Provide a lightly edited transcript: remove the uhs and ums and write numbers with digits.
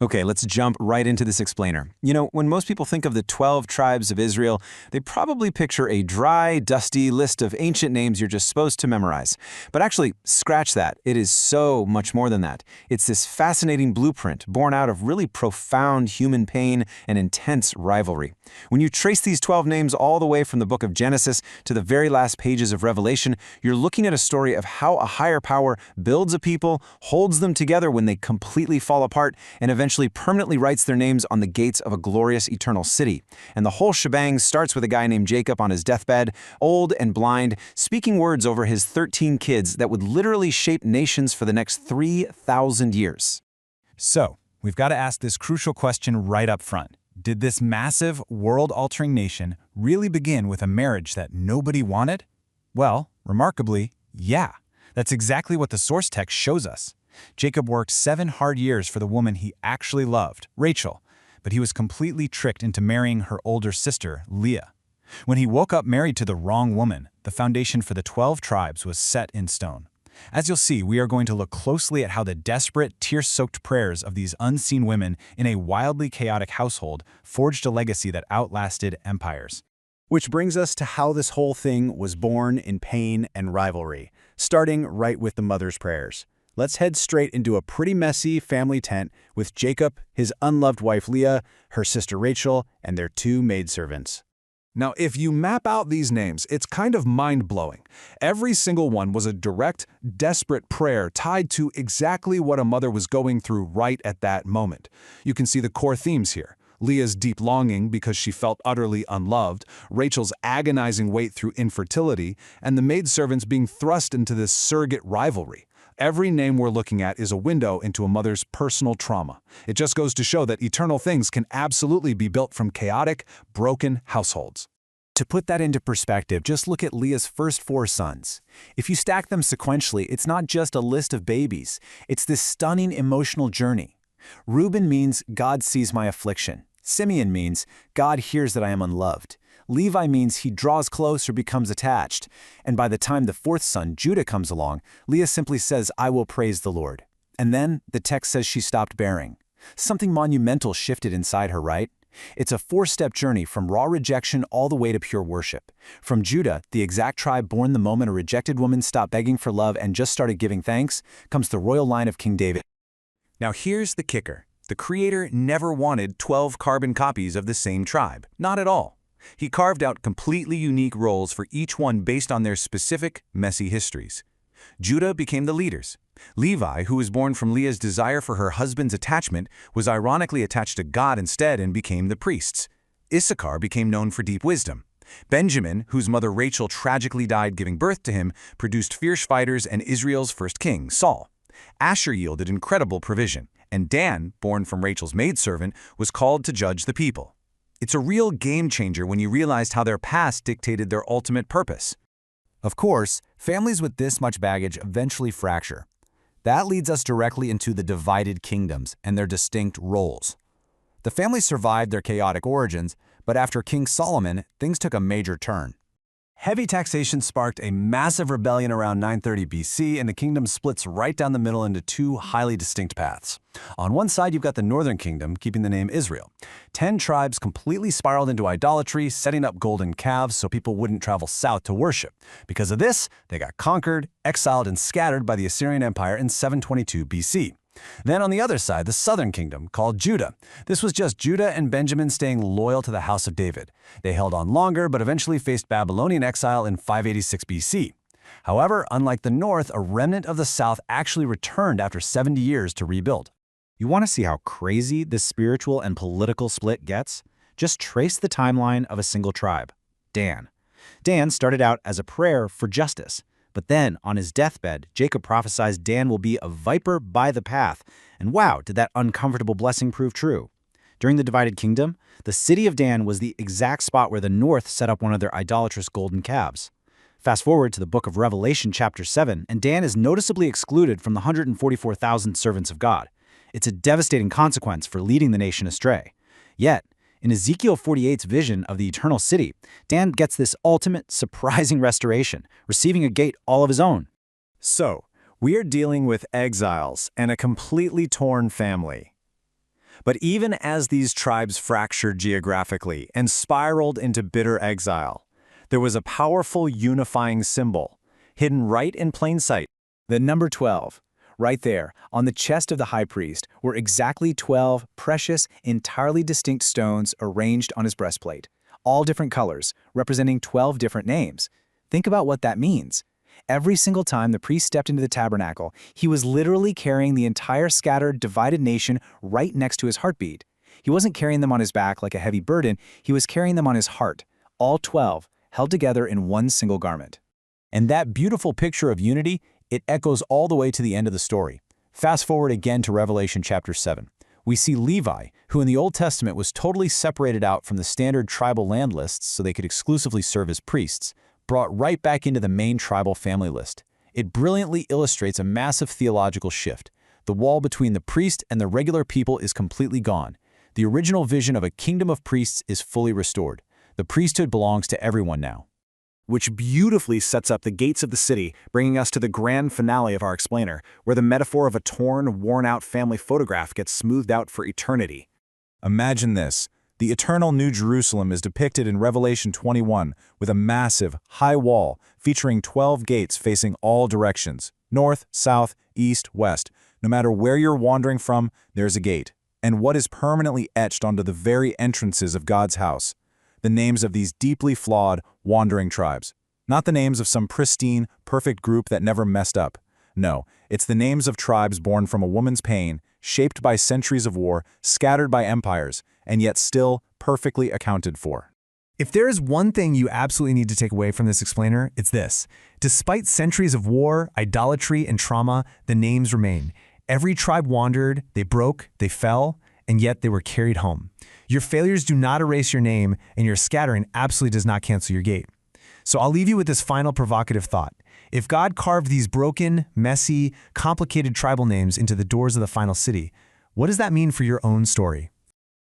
Okay, let's jump right into this explainer. When most people think of the 12 tribes of Israel, they probably picture a dry, dusty list of ancient names you're just supposed to memorize. But actually, scratch that. It is so much more than that. It's this fascinating blueprint born out of really profound human pain and intense rivalry. When you trace these 12 names all the way from the book of Genesis to the very last pages of Revelation, you're looking at a story of how a higher power builds a people, holds them together when they completely fall apart, and eventually permanently writes their names on the gates of a glorious eternal city. And the whole shebang starts with a guy named Jacob on his deathbed, old and blind, speaking words over his 13 kids that would literally shape nations for the next 3,000 years. So, we've got to ask this crucial question right up front. Did this massive, world-altering nation really begin with a marriage that nobody wanted? Well, remarkably, yeah. That's exactly what the source text shows us. Jacob worked 7 hard years for the woman he actually loved, Rachel, but he was completely tricked into marrying her older sister, Leah. When he woke up married to the wrong woman, the foundation for the 12 tribes was set in stone. As you'll see, we are going to look closely at how the desperate, tear-soaked prayers of these unseen women in a wildly chaotic household forged a legacy that outlasted empires. Which brings us to how this whole thing was born in pain and rivalry, starting right with the mother's prayers. Let's head straight into a pretty messy family tent with Jacob, his unloved wife Leah, her sister Rachel, and their 2 maidservants. Now, if you map out these names, it's kind of mind-blowing. Every single one was a direct, desperate prayer tied to exactly what a mother was going through right at that moment. You can see the core themes here. Leah's deep longing because she felt utterly unloved, Rachel's agonizing wait through infertility, and the maidservants being thrust into this surrogate rivalry. Every name we're looking at is a window into a mother's personal trauma. It just goes to show that eternal things can absolutely be built from chaotic, broken households. To put that into perspective, just look at Leah's first 4 sons. If you stack them sequentially, it's not just a list of babies. It's this stunning emotional journey. Reuben means God sees my affliction. Simeon means God hears that I am unloved. Levi means he draws close or becomes attached. And by the time the 4th son, Judah, comes along, Leah simply says, I will praise the Lord. And then the text says she stopped bearing. Something monumental shifted inside her, right? It's a 4-step journey from raw rejection all the way to pure worship. From Judah, the exact tribe born the moment a rejected woman stopped begging for love and just started giving thanks, comes the royal line of King David. Now here's the kicker. The Creator never wanted 12 carbon copies of the same tribe. Not at all. He carved out completely unique roles for each one based on their specific, messy histories. Judah became the leaders. Levi, who was born from Leah's desire for her husband's attachment, was ironically attached to God instead and became the priests. Issachar became known for deep wisdom. Benjamin, whose mother Rachel tragically died giving birth to him, produced fierce fighters and Israel's first king, Saul. Asher yielded incredible provision, and Dan, born from Rachel's maidservant, was called to judge the people. It's a real game-changer when you realized how their past dictated their ultimate purpose. Of course, families with this much baggage eventually fracture. That leads us directly into the divided kingdoms and their distinct roles. The families survived their chaotic origins, but after King Solomon, things took a major turn. Heavy taxation sparked a massive rebellion around 930 BC, and the kingdom splits right down the middle into 2 highly distinct paths. On one side, you've got the northern kingdom, keeping the name Israel. 10 tribes completely spiraled into idolatry, setting up golden calves so people wouldn't travel south to worship. Because of this, they got conquered, exiled, and scattered by the Assyrian Empire in 722 BC. Then on the other side, the southern kingdom, called Judah. This was just Judah and Benjamin staying loyal to the house of David. They held on longer, but eventually faced Babylonian exile in 586 BC. However, unlike the north, a remnant of the south actually returned after 70 years to rebuild. You want to see how crazy this spiritual and political split gets? Just trace the timeline of a single tribe, Dan. Dan started out as a prayer for justice. But then, on his deathbed, Jacob prophesies Dan will be a viper by the path. And wow, did that uncomfortable blessing prove true? During the divided kingdom, the city of Dan was the exact spot where the north set up one of their idolatrous golden calves. Fast forward to the book of Revelation chapter 7, and Dan is noticeably excluded from the 144,000 servants of God. It's a devastating consequence for leading the nation astray. Yet, in Ezekiel 48's vision of the eternal city, Dan gets this ultimate, surprising restoration, receiving a gate all of his own. So, we are dealing with exiles and a completely torn family. But even as these tribes fractured geographically and spiraled into bitter exile, there was a powerful unifying symbol, hidden right in plain sight. The number 12. Right there, on the chest of the high priest, were exactly 12 precious, entirely distinct stones arranged on his breastplate, all different colors, representing 12 different names. Think about what that means. Every single time the priest stepped into the tabernacle, he was literally carrying the entire scattered, divided nation right next to his heartbeat. He wasn't carrying them on his back like a heavy burden, he was carrying them on his heart, all 12, held together in one single garment. And that beautiful picture of unity, it echoes all the way to the end of the story. Fast forward again to Revelation chapter 7. We see Levi, who in the Old Testament was totally separated out from the standard tribal land lists so they could exclusively serve as priests, brought right back into the main tribal family list. It brilliantly illustrates a massive theological shift. The wall between the priest and the regular people is completely gone. The original vision of a kingdom of priests is fully restored. The priesthood belongs to everyone now. Which beautifully sets up the gates of the city, bringing us to the grand finale of our explainer, where the metaphor of a torn, worn-out family photograph gets smoothed out for eternity. Imagine this. The eternal New Jerusalem is depicted in Revelation 21 with a massive, high wall featuring 12 gates facing all directions, north, south, east, west. No matter where you're wandering from, there's a gate. And what is permanently etched onto the very entrances of God's house? The names of these deeply flawed, wandering tribes. Not the names of some pristine, perfect group that never messed up. No, it's the names of tribes born from a woman's pain, shaped by centuries of war, scattered by empires, and yet still perfectly accounted for. If there is one thing you absolutely need to take away from this explainer, it's this. Despite centuries of war, idolatry, and trauma, the names remain. Every tribe wandered, they broke, they fell, and yet they were carried home. Your failures do not erase your name, and your scattering absolutely does not cancel your gate. So I'll leave you with this final provocative thought. If God carved these broken, messy, complicated tribal names into the doors of the final city, what does that mean for your own story?